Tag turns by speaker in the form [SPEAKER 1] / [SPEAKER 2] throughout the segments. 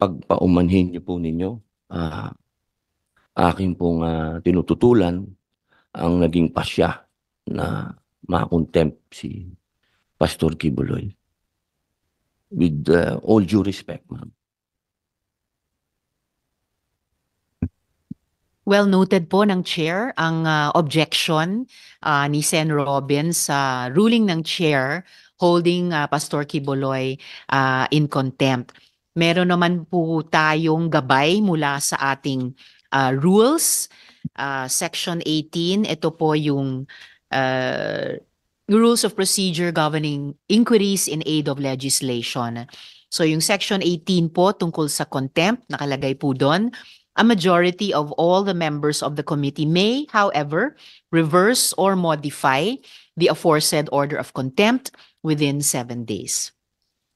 [SPEAKER 1] pagpaumanhin niyo po ninyo, akin pong tinututulan ang naging pasya na ma-contempt si Pastor Kibuloy. With all due respect, ma'am.
[SPEAKER 2] Well noted po ng Chair ang objection ni Sen. Robin sa ruling ng Chair holding Pastor Kibuloy in contempt. Meron naman po tayong gabay mula sa ating rules. Section 18, ito po yung Rules of Procedure Governing Inquiries in Aid of Legislation. So yung Section 18 po tungkol sa contempt, nakalagay po doon, a majority of all the members of the committee may, however, reverse or modify the aforesaid order of contempt within 7 days.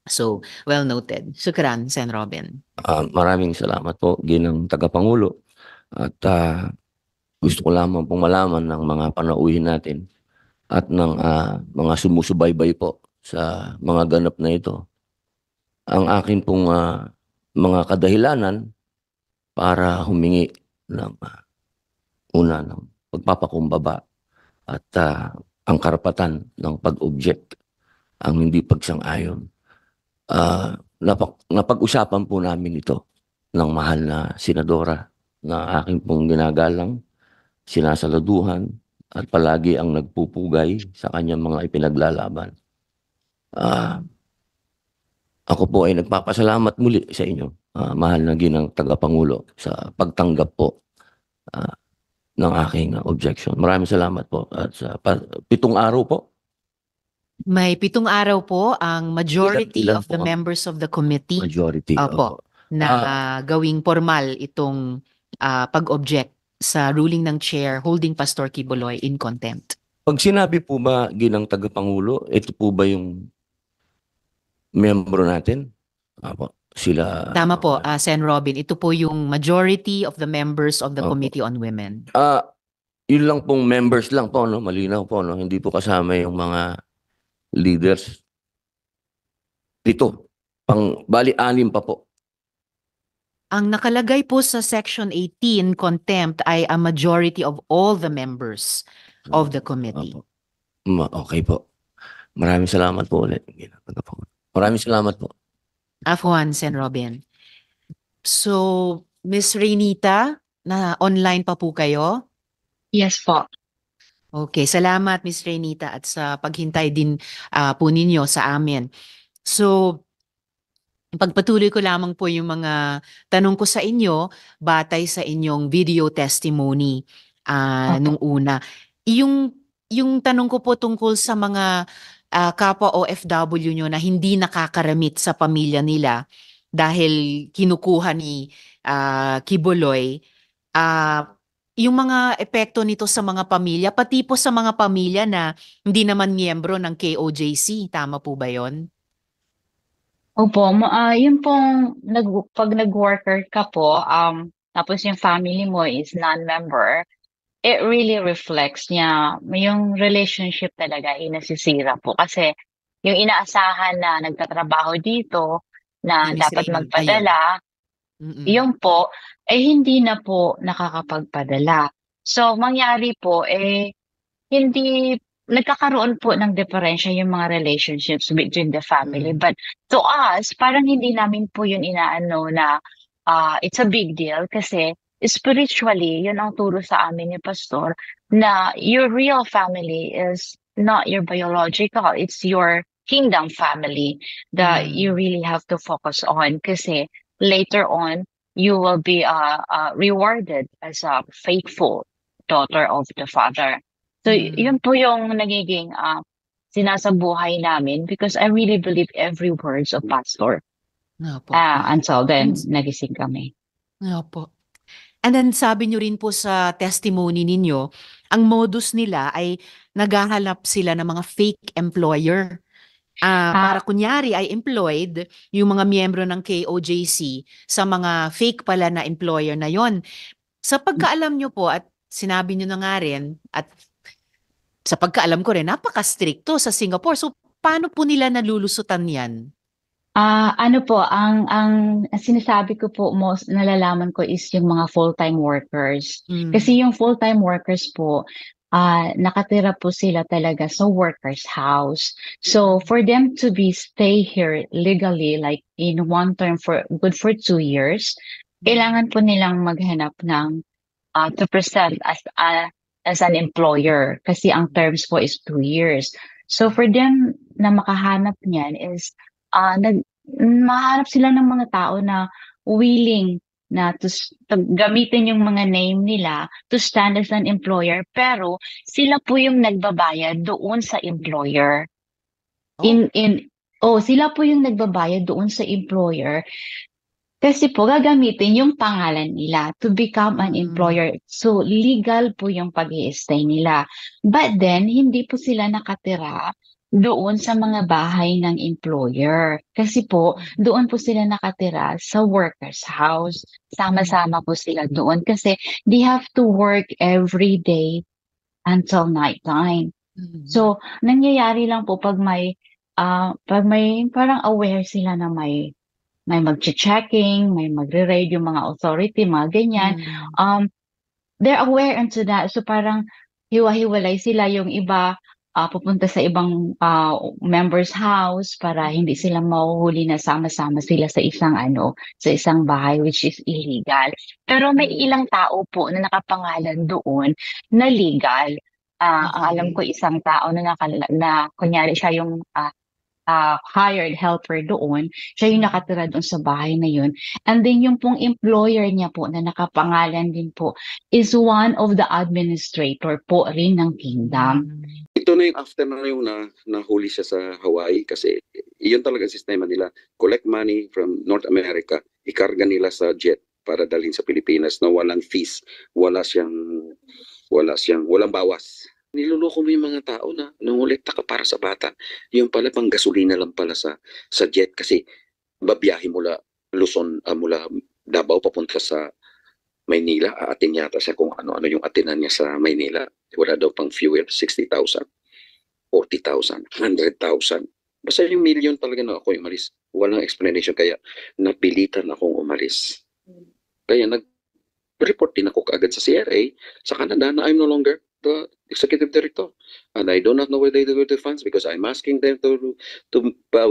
[SPEAKER 2] So, well noted. Shukran, Sen. Robin.
[SPEAKER 1] Maraming salamat po, Ginang Tagapangulo. At gusto ko lamang pong malaman ng mga panauhin natin at ng mga sumusubaybay po sa mga ganap na ito. Ang akin pong mga kadahilanan para humingi ng ng pagpapakumbaba at ang karapatan ng pag-object, ang hindi pagsang-ayon. Napag-usapan po namin ito ng mahal na senadora na aking pong ginagalang, sinasaladuhan at palagi ang nagpupugay sa kanyang mga ipinaglalaban. Ako po ay nagpapasalamat muli sa inyo, mahal na ginang tagapangulo, sa pagtanggap po ng aking objection. Maraming salamat po. At sa 7 araw po.
[SPEAKER 2] May 7 araw po ang majority
[SPEAKER 1] Ilan
[SPEAKER 2] of the
[SPEAKER 1] po
[SPEAKER 2] members of the committee
[SPEAKER 1] majority?
[SPEAKER 2] po na gawing formal itong pag-object sa ruling ng Chair holding Pastor Kibuloy in contempt.
[SPEAKER 1] Pag sinabi po ba, ginang tagapangulo, ito po ba yung membro natin? Sila.
[SPEAKER 2] Tama po, Sen. Robin. Ito po yung majority of the members of the Committee on Women.
[SPEAKER 1] Yun lang pong members lang po, no? Malinaw po, no? Hindi po kasama yung mga leaders. Dito, bali 6 pa po.
[SPEAKER 2] Ang nakalagay po sa Section 18, contempt, ay a majority of all the members of the committee.
[SPEAKER 1] Okay po. Maraming salamat po ulit. Maraming salamat po.
[SPEAKER 2] Afwan, Sen. Robin. So, Miss Reynita, na online pa po kayo?
[SPEAKER 3] Yes po.
[SPEAKER 2] Okay, salamat Miss Reynita at sa paghintay din po ninyo sa amin. So, pagpatuloy ko lamang po yung mga tanong ko sa inyo batay sa inyong video testimony nung una. Yung tanong ko po tungkol sa mga kapwa OFW nyo na hindi nakakaramit sa pamilya nila dahil kinukuha ni Kibuloy, yung mga epekto nito sa mga pamilya, pati po sa mga pamilya na hindi naman miyembro ng KOJC. Tama po ba yon?
[SPEAKER 3] Opo, yun pong pag nag-worker ka po, tapos yung family mo is non-member, it really reflects niya, yung relationship talaga nasisira po. Kasi yung inaasahan na nagtatrabaho dito, na dapat magpadala, yun po, hindi na po nakakapagpadala. So, mangyari po, hindi nagkakaroon po ng diferensya yung mga relationships between the family. But to us, parang hindi namin po yun inaano na it's a big deal kasi spiritually, yun ang turo sa amin ni Pastor na your real family is not your biological, it's your kingdom family that you really have to focus on kasi later on, you will be rewarded as a faithful daughter of the Father. So, yun po yung nagiging sinasabuhay namin because I really believe every words of Pastor. Until then, nagising kami.
[SPEAKER 2] Opo. And then sabi nyo rin po sa testimony ninyo, ang modus nila ay naghahanap sila ng mga fake employer. Para kunyari ay employed yung mga miyembro ng KOJC sa mga fake pala na employer na yon. Sa pagkaalam nyo po at sinabi nyo na nga rin at sa pagkaalam ko rin, napaka-stricto sa Singapore. So, paano po nila nalulusutan yan?
[SPEAKER 3] Ano po, ang sinasabi ko po most nalalaman ko is yung mga full-time workers. Kasi yung full-time workers po, nakatira po sila talaga sa workers' house. So for them to be stay here legally, like in one term for good for 2 years, kailangan po nilang maghanap ng to present as an employer kasi ang terms po is 2 years. So for them na makahanap niyan is mahanap sila ng mga tao na willing na gamitin yung mga name nila to stand as an employer pero sila po yung nagbabayad doon sa employer.
[SPEAKER 2] Oh.
[SPEAKER 3] Sila po yung nagbabayad doon sa employer kasi po gagamitin yung pangalan nila to become an employer. So legal po yung pag-i-stay nila. But then hindi po sila nakatira doon sa mga bahay ng employer. Kasi po doon po sila nakatira sa workers' house. Sama-sama po sila doon kasi they have to work every day until nighttime. So nangyayari lang po pag may parang aware sila na may magche-checking, may magre-raid yung mga authority, mga ganyan. They're aware into that. So parang hiwa-hiwalay sila, yung iba pupunta sa ibang member's house para hindi sila mahuhuli na sama-sama sila sa isang bahay, which is illegal. Pero may ilang tao po na nakapangalan doon na legal. Ang alam ko isang tao na kunyari siya yung hired helper doon, siya yung nakatira doon sa bahay na yun. And then yung pong employer niya po na nakapangalan din po is one of the administrator po rin ng kingdom.
[SPEAKER 4] Ito na yung after na yung nahuli siya sa Hawaii kasi yun talaga ang sistema nila. Collect money from North America, ikarga nila sa jet para dalhin sa Pilipinas na walang fees, walang bawas. Niloloko mo yung mga tao na nangolekta ka para sa bata. Yung pala pang gasolina lang pala sa jet kasi babiyahe mula Luzon, mula Davao papunta sa Maynila. Aatin yata siya kung ano-ano yung atinan niya sa Maynila. Wala daw pang fuel, 60,000, 40,000, 100,000. Basta yung million talaga na ako umalis. Walang explanation kaya napilitan akong umalis. Kaya nag-report din ako kaagad sa CRA sa Canada na I'm no longer the executive director, and I do not know where they do the funds because I'm asking them to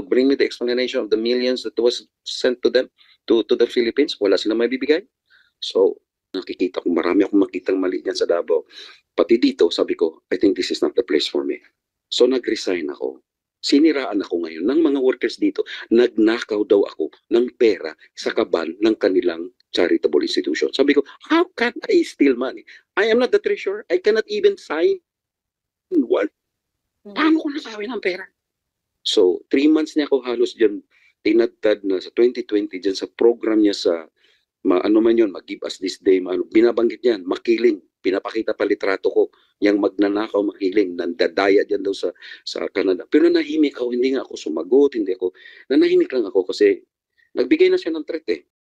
[SPEAKER 4] bring me the explanation of the millions that was sent to them to the Philippines. Wala silang maibibigay. So nakikita ko marami akong makitang mali diyan sa Davao. Pati dito sabi ko, I think this is not the place for me. So nag-resign ako. Siniraan ako ngayon ng mga workers dito. Nagnakaw daw ako ng pera sa kabal ng kanilang charitable institution. Sabi ko, how can I steal money? I am not the treasurer. I cannot even sign one. Paano ko nasawin ang pera? So, 3 months niya ako halos dyan tinadtad na sa 2020 dyan sa program niya sa ano man yun, mag-give us this day, binabanggit yan, makiling. Pinapakita pa litrato ko, yung magnanakaw, makiling, nandadaya dyan daw sa Canada. Pero nahimik ako, hindi nga ako sumagot, nanahimik lang ako kasi nagbigay na siya ng threat eh.